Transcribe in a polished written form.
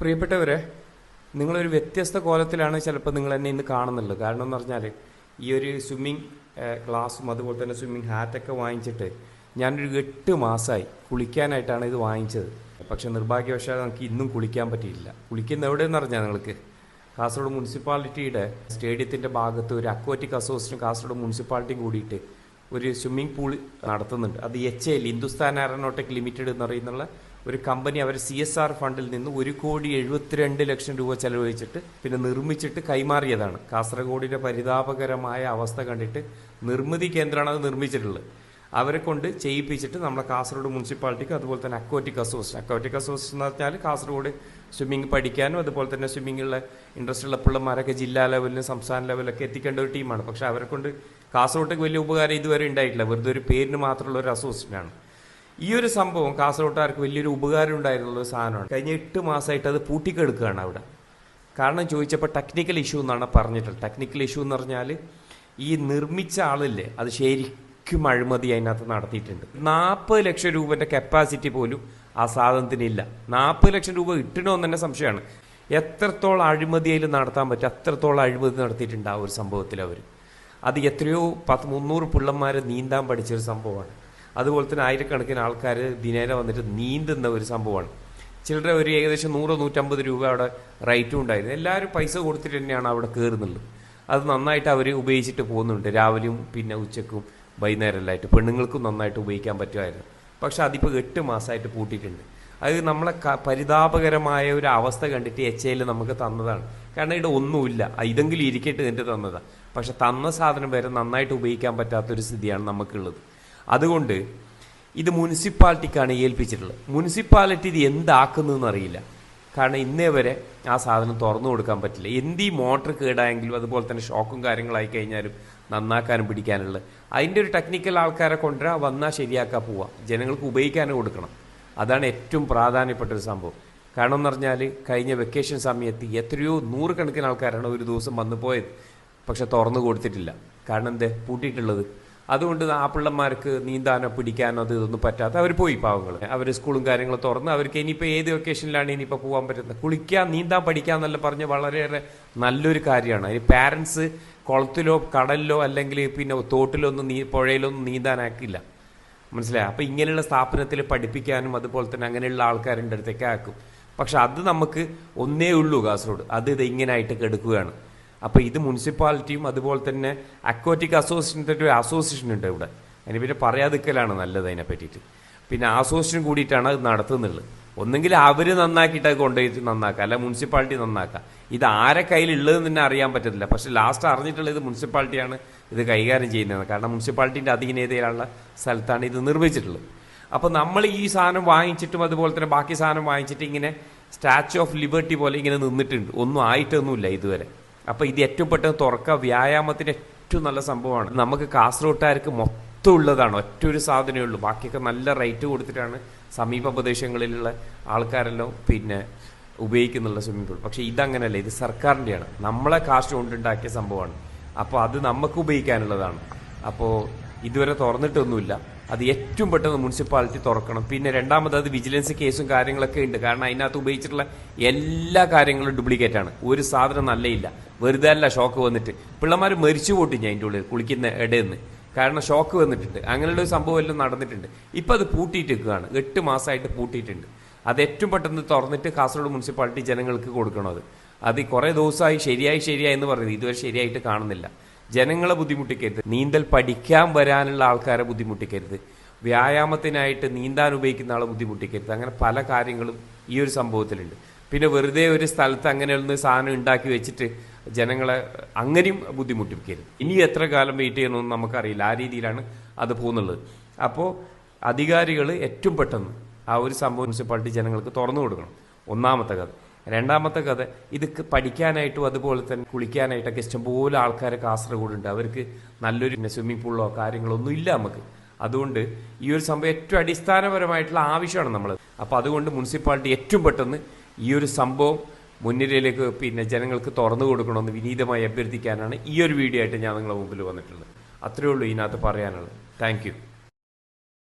പ്രിയപ്പെട്ടവരെ, നിങ്ങളൊരു വ്യത്യസ്ത കോലത്തിലാണ് ചിലപ്പോൾ നിങ്ങൾ എന്നെ ഇന്ന് കാണുന്നുള്ളത്. കാരണം എന്ന് പറഞ്ഞാൽ ഈ ഒരു സ്വിമ്മിങ് ഗ്ലാസും അതുപോലെ തന്നെ സ്വിമ്മിങ് ഹാറ്റൊക്കെ വാങ്ങിച്ചിട്ട് ഞാനൊരു 8 മാസമായി കുളിക്കാനായിട്ടാണ് ഇത് വാങ്ങിച്ചത്. പക്ഷെ നിർഭാഗ്യവശാൽ നമുക്ക് ഇന്നും കുളിക്കാൻ പറ്റിയില്ല. കുളിക്കുന്ന എവിടെയെന്ന് പറഞ്ഞാൽ നിങ്ങൾക്ക് കാസർഗോഡ് മുനിസിപ്പാലിറ്റിയുടെ സ്റ്റേഡിയത്തിൻ്റെ ഭാഗത്ത് ഒരു അക്വാറ്റിക് അസോസിയേഷൻ കാസർഗോഡ് മുനിസിപ്പാലിറ്റിയും കൂടിയിട്ട് ഒരു സ്വിമ്മിംഗ് പൂൾ നടത്തുന്നുണ്ട്. അത് HAL ഹിന്ദുസ്ഥാൻ എയറോനോട്ടിക് ലിമിറ്റഡ് എന്ന് പറയുന്നുള്ള ഒരു കമ്പനി അവർ CSR ഫണ്ടിൽ നിന്ന് 1,72,00,000 രൂപ ചെലവഴിച്ചിട്ട് പിന്നെ നിർമ്മിച്ചിട്ട് കൈമാറിയതാണ്. കാസർഗോഡിൻ്റെ പരിതാപകരമായ അവസ്ഥ കണ്ടിട്ട് നിർമ്മിതി കേന്ദ്രമാണ് അത് നിർമ്മിച്ചിട്ടുള്ളത്. അവരെ കൊണ്ട് ചെയ്യിപ്പിച്ചിട്ട് നമ്മളെ കാസർഗോഡ് മുനിസിപ്പാലിറ്റിക്ക് അതുപോലെ തന്നെ അക്വാറ്റിക് അസോസിയേഷൻ എന്ന് പറഞ്ഞാൽ കാസർഗോഡ് സ്വിമ്മിങ് പഠിക്കാനും അതുപോലെ തന്നെ സ്വിമ്മിങ്ങിലുള്ള ഇൻട്രസ്റ്റ് ഉള്ള പിള്ളമാരൊക്കെ ജില്ലാ ലെവലിലും സംസ്ഥാന ലെവലിലൊക്കെ എത്തിക്കേണ്ട ഒരു ടീമാണ്. പക്ഷെ അവരെ കൊണ്ട് കാസർഗോട്ടേക്ക് വലിയ ഉപകാരം ഇതുവരെ ഉണ്ടായിട്ടില്ല. വെറുതെ ഒരു പേരിന് മാത്രമുള്ള ഒരു അസോസിയേഷനാണ്. ഈ ഒരു സംഭവം കാസർഗോട്ടുകാർക്ക് വലിയൊരു ഉപകാരം ഉണ്ടായിരുന്നുള്ള ഒരു സാധനമാണ്. കഴിഞ്ഞ 8 മാസമായിട്ട് അത് പൂട്ടിക്കെടുക്കുകയാണ് അവിടെ. കാരണം ചോദിച്ചപ്പോൾ ടെക്നിക്കൽ ഇഷ്യൂ എന്നാണ് പറഞ്ഞിട്ടുള്ളത്. ടെക്നിക്കൽ ഇഷ്യൂ എന്ന് പറഞ്ഞാൽ ഈ നിർമ്മിച്ച ആളില്ലേ അത് ശരിക്കും അഴിമതി അതിനകത്ത് നടത്തിയിട്ടുണ്ട്. 40 ലക്ഷം രൂപൻ്റെ കപ്പാസിറ്റി പോലും ആ സാധനത്തിനില്ല. 40 ലക്ഷം രൂപ ഇട്ടണമെന്ന് തന്നെ സംശയമാണ്. എത്രത്തോളം അഴിമതി അതിൽ നടത്താൻ പറ്റും അത്രത്തോളം അഴിമതി നടത്തിയിട്ടുണ്ട് ആ ഒരു സംഭവത്തിൽ അവർ. അത് എത്രയോ 300 പിള്ളന്മാർ നീന്താൻ പഠിച്ചൊരു സംഭവമാണ്. അതുപോലെ തന്നെ ആയിരക്കണക്കിന് ആൾക്കാർ ദിനേന വന്നിട്ട് നീന്തുന്ന ഒരു സംഭവമാണ്. ചിലരുടെ ഒരു ഏകദേശം 100-150 രൂപ അവിടെ റേറ്റും ഉണ്ടായിരുന്നു. എല്ലാവരും പൈസ കൊടുത്തിട്ട് തന്നെയാണ് അവിടെ കയറുന്നുള്ളത്. അത് നന്നായിട്ട് അവർ ഉപയോഗിച്ചിട്ട് പോകുന്നുണ്ട്. രാവിലെയും പിന്നെ ഉച്ചക്കും വൈകുന്നേരമെല്ലായിട്ട് പെണ്ണുങ്ങൾക്കും നന്നായിട്ട് ഉപയോഗിക്കാൻ പറ്റുമായിരുന്നു. പക്ഷെ അതിപ്പോൾ 8 മാസമായിട്ട് പൂട്ടിയിട്ടുണ്ട്. അത് നമ്മളെ പരിതാപകരമായ ഒരു അവസ്ഥ കണ്ടിട്ട് HAL നമുക്ക് തന്നതാണ്. കാരണം ഇവിടെ ഒന്നുമില്ല, ഇതെങ്കിലും ഇരിക്കട്ട് എന്നിട്ട് തന്നതാണ്. പക്ഷെ തന്ന സാധനം വരെ നന്നായിട്ട് ഉപയോഗിക്കാൻ പറ്റാത്തൊരു സ്ഥിതിയാണ് നമുക്കുള്ളത്. അതുകൊണ്ട് ഇത് മുനിസിപ്പാലിറ്റിക്കാണ് ഏൽപ്പിച്ചിട്ടുള്ളത്. മുനിസിപ്പാലിറ്റി ഇത് എന്താക്കുന്നതെന്ന് അറിയില്ല. കാരണം ഇന്നേ വരെ ആ സാധനം തുറന്നു കൊടുക്കാൻ പറ്റില്ല. ഈ മോട്ടർ കേടായെങ്കിലും അതുപോലെ തന്നെ ഷോക്കും കാര്യങ്ങളായി കഴിഞ്ഞാലും നന്നാക്കാനും പിടിക്കാനുള്ളത് അതിൻ്റെ ഒരു ടെക്നിക്കൽ ആൾക്കാരെ കൊണ്ടുവരാൻ വന്നാൽ ശരിയാക്കാൻ പോവാം. ജനങ്ങൾക്ക് ഉപയോഗിക്കാനും കൊടുക്കണം. അതാണ് ഏറ്റവും പ്രാധാന്യപ്പെട്ട ഒരു സംഭവം. കാരണം എന്ന് പറഞ്ഞാൽ കഴിഞ്ഞ വെക്കേഷൻ സമയത്ത് എത്രയോ 100 കണക്കിന് ആൾക്കാരാണ് ഒരു ദിവസം വന്നു പോയത്. പക്ഷെ തുറന്നു കൊടുത്തിട്ടില്ല. കാരണം എന്താ പൂട്ടിയിട്ടുള്ളത്. അതുകൊണ്ട് ആ പിള്ളന്മാർക്ക് നീന്താനോ പിടിക്കാനോ അത് ഇതൊന്നും പറ്റാത്ത അവർ പോയി പാവങ്ങൾ. അവർ സ്കൂളും കാര്യങ്ങളും തുറന്ന് അവർക്ക് ഇനിയിപ്പോൾ ഏത് വെക്കേഷനിലാണ് ഇനിയിപ്പോൾ പോകാൻ പറ്റുന്നത്. കുളിക്കാൻ നീന്താൻ പഠിക്കാമെന്നല്ല പറഞ്ഞ് വളരെയേറെ നല്ലൊരു കാര്യമാണ്. അതിന് പാരൻസ് കുളത്തിലോ കടലിലോ അല്ലെങ്കിൽ പിന്നെ തോട്ടിലോ ഒന്നും പുഴയിലോ ഒന്നും നീന്താനാക്കില്ല. മനസ്സിലായി. അപ്പോൾ ഇങ്ങനെയുള്ള സ്ഥാപനത്തിൽ പഠിപ്പിക്കാനും അതുപോലെ തന്നെ അങ്ങനെയുള്ള ആൾക്കാരുടെ അടുത്തേക്ക് ആക്കും. പക്ഷെ അത് നമുക്ക് ഒന്നേ ഉള്ളൂ കാസർഗോഡ്. അത് ഇത് ഇങ്ങനെയായിട്ട് കെടുക്കുകയാണ്. അപ്പോൾ ഇത് മുനിസിപ്പാലിറ്റിയും അതുപോലെ തന്നെ അക്വാറ്റിക് അസോസിയേഷൻ്റെ ഒരു അസോസിയേഷൻ ഉണ്ട് ഇവിടെ. അതിന് പിന്നെ പറയാതിരിക്കലാണ് നല്ലത് അതിനെ പറ്റിയിട്ട്. പിന്നെ അസോസിയേഷൻ കൂടിയിട്ടാണ് അത് നടത്തുന്നുള്ളത്. ഒന്നെങ്കിൽ അവർ നന്നാക്കിയിട്ട് അത് കൊണ്ടുപോയിട്ട് നന്നാക്കുക, അല്ല മുനിസിപ്പാലിറ്റി നന്നാക്കുക. ഇത് ആരെ കയ്യിലുള്ളതെന്ന് തന്നെ അറിയാൻ പറ്റത്തില്ല. പക്ഷെ ലാസ്റ്റ് അറിഞ്ഞിട്ടുള്ളത് മുനിസിപ്പാലിറ്റിയാണ് ഇത് കൈകാര്യം ചെയ്യുന്നത്. കാരണം മുനിസിപ്പാലിറ്റീൻ്റെ അധീനതയിലുള്ള സ്ഥലത്താണ് ഇത് നിർമ്മിച്ചിട്ടുള്ളത്. അപ്പോൾ നമ്മൾ ഈ സാധനം വാങ്ങിച്ചിട്ടും അതുപോലെ തന്നെ ബാക്കി സാധനം വാങ്ങിച്ചിട്ട് ഇങ്ങനെ സ്റ്റാച്യു ഓഫ് ലിബർട്ടി പോലെ ഇങ്ങനെ നിന്നിട്ടുണ്ട്. ഒന്നും ആയിട്ടൊന്നുമില്ല ഇതുവരെ. അപ്പോൾ ഇത് ഏറ്റവും പെട്ടെന്ന് തുറക്കുക വ്യായാമത്തിൻ്റെ ഏറ്റവും നല്ല സംഭവമാണ്. നമുക്ക് കാസർഗോട്ടുകാർക്ക് മൊത്തം ഉള്ളതാണ്. ഒറ്റൊരു സാധനമേ ഉള്ളൂ. ബാക്കിയൊക്കെ നല്ല റേറ്റ് കൊടുത്തിട്ടാണ് സമീപ പ്രദേശങ്ങളിലുള്ള ആൾക്കാരെല്ലാം പിന്നെ ഉപയോഗിക്കുന്നുള്ള സ്വിമ്മിംഗ് പൂൾ. പക്ഷേ ഇതങ്ങനെയല്ല. ഇത് സർക്കാരിൻ്റെയാണ്, നമ്മളെ കാശ് കൊണ്ടുണ്ടാക്കിയ സംഭവമാണ്. അപ്പോൾ അത് നമുക്ക് ഉപയോഗിക്കാനുള്ളതാണ്. അപ്പോൾ ഇതുവരെ തുറന്നിട്ടൊന്നുമില്ല. അത് ഏറ്റവും പെട്ടെന്ന് മുനിസിപ്പാലിറ്റി തുറക്കണം. പിന്നെ രണ്ടാമത് അത് വിജിലൻസ് കേസും കാര്യങ്ങളൊക്കെ ഉണ്ട്. കാരണം അതിനകത്ത് ഉപയോഗിച്ചിട്ടുള്ള എല്ലാ കാര്യങ്ങളും ഡ്യൂപ്ലിക്കേറ്റാണ്. ഒരു സാധനം നല്ലയില്ല. വെറുതെ അല്ല ഷോക്ക് വന്നിട്ട് പിള്ളമാർ മരിച്ചു പോട്ടിഞ്ഞ അതിൻ്റെ ഉള്ളിൽ കുളിക്കുന്ന ഇടയെന്ന്. കാരണം ഷോക്ക് വന്നിട്ടുണ്ട്. അങ്ങനെയുള്ള ഒരു സംഭവം എല്ലാം നടന്നിട്ടുണ്ട്. ഇപ്പം അത് പൂട്ടിയിട്ടിരിക്കുകയാണ്. 8 മാസമായിട്ട് പൂട്ടിയിട്ടുണ്ട്. അത് ഏറ്റവും പെട്ടെന്ന് തുറന്നിട്ട് കാസർഗോഡ് മുനിസിപ്പാലിറ്റി ജനങ്ങൾക്ക് കൊടുക്കണം. അത് കുറേ ദിവസമായി ശരിയായി എന്ന് പറയുന്നത് ഇതുവരെ ശരിയായിട്ട് കാണുന്നില്ല. ജനങ്ങളെ ബുദ്ധിമുട്ടിക്കരുത്. നീന്തൽ പഠിക്കാൻ വരാനുള്ള ആൾക്കാരെ ബുദ്ധിമുട്ടിക്കരുത്. വ്യായാമത്തിനായിട്ട് നീന്താൻ ഉപയോഗിക്കുന്ന ആളെ ബുദ്ധിമുട്ടിക്കരുത്. അങ്ങനെ പല കാര്യങ്ങളും ഈ ഒരു സംഭവത്തിലുണ്ട്. പിന്നെ വെറുതെ ഒരു സ്ഥലത്ത് അങ്ങനെയുള്ള സാധനം ഉണ്ടാക്കി വെച്ചിട്ട് ജനങ്ങളെ അങ്ങനെയും ബുദ്ധിമുട്ടിപ്പിക്കരുത്. ഇനി എത്ര കാലം വെയിറ്റ് ചെയ്യണമെന്ന് നമുക്കറിയില്ല. ആ രീതിയിലാണ് അത് പോകുന്നുള്ളത്. അപ്പോൾ അധികാരികൾ ഏറ്റവും പെട്ടെന്ന് ആ ഒരു സംഭവം മുനിസിപ്പാലിറ്റി ജനങ്ങൾക്ക് തുറന്നു കൊടുക്കണം. ഒന്നാമത്തെ കഥ. രണ്ടാമത്തെ കഥ, ഇത് പഠിക്കാനായിട്ടും അതുപോലെ തന്നെ കുളിക്കാനായിട്ടൊക്കെ ഇഷ്ടംപോലെ ആൾക്കാരെ കാസർഗോഡുണ്ട്. അവർക്ക് നല്ലൊരു സ്വിമ്മിംഗ് പൂളോ കാര്യങ്ങളോ ഒന്നും ഇല്ല നമുക്ക്. അതുകൊണ്ട് ഈ ഒരു സംഭവം ഏറ്റവും അടിസ്ഥാനപരമായിട്ടുള്ള ആവശ്യമാണ് നമ്മൾ. അപ്പോൾ അതുകൊണ്ട് മുനിസിപ്പാലിറ്റി ഏറ്റവും പെട്ടെന്ന് ഈ ഒരു സംഭവം മുൻനിരയിലേക്ക് പിന്നെ ജനങ്ങൾക്ക് തുറന്നു കൊടുക്കണമെന്ന് വിനീതമായി അഭ്യർത്ഥിക്കാനാണ് ഈ ഒരു വീഡിയോ ആയിട്ട് ഞാൻ നിങ്ങളുടെ മുമ്പിൽ വന്നിട്ടുള്ളത്. അത്രയേ ഉള്ളൂ ഇതിനകത്ത് പറയാനുള്ളത്. Thank you.